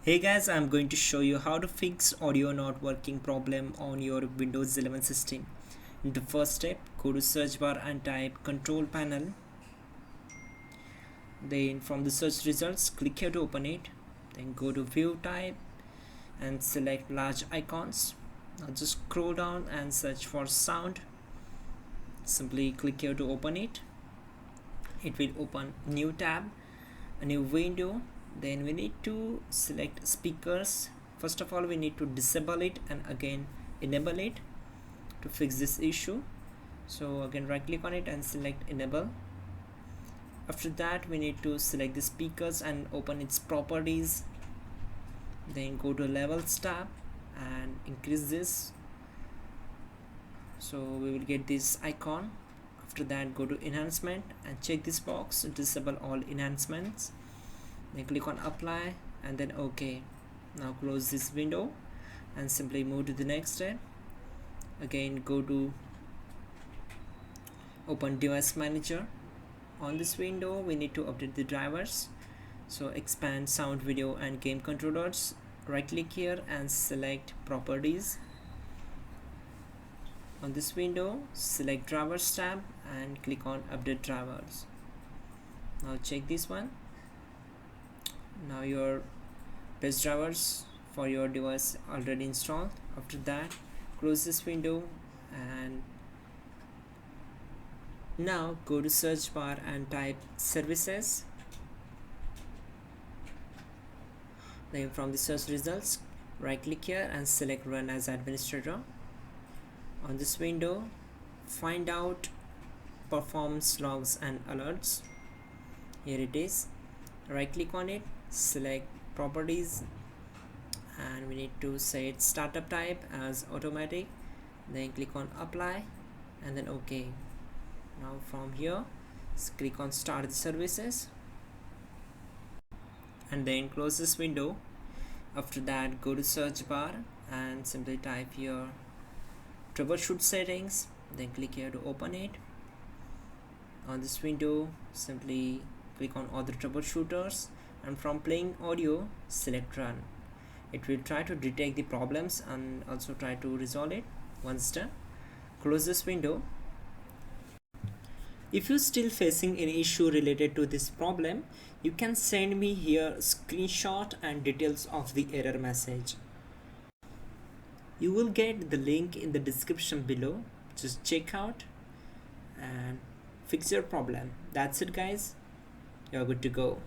Hey guys, I'm going to show you how to fix audio not working problem on your Windows 11 system. In the first step, go to search bar and type control panel. Then from the search results, click here to open it. Then go to view type and select large icons. Now just scroll down and search for sound. Simply click here to open it. It will open new tab, a new window. Then we need to select speakers. First of all, we need to disable it and again enable it to fix this issue. So again right click on it and select enable. After that, we need to select the speakers and open its properties. Then go to levels tab and increase this, so we will get this icon. After that, go to enhancement and check this box, disable all enhancements. Then click on apply and then OK. Now close this window and simply move to the next step. Again go to open device manager. On this window we need to update the drivers, so expand sound, video and game controllers. Right click here and select properties. On this window select drivers tab and click on update drivers. Now check this one. Now your best drivers for your device already installed. After that, close this window and now go to search bar and type services. Then from the search results, right click here and select run as administrator. On this window, find out performance logs and alerts. Here it is. Right click on it, select properties and we need to set startup type as automatic. Then click on apply and then OK. Now from here click on start the services and then close this window. After that, go to search bar and simply type here Troubleshoot Settings. Then click here to open it. On this window simply click on other troubleshooters and from playing audio select run. It will try to detect the problems and also try to resolve it. Once done, close this window. If you're still facing any issue related to this problem, you can send me here screenshot and details of the error message. You will get the link in the description below. Just check out and fix your problem. That's it guys, you're good to go.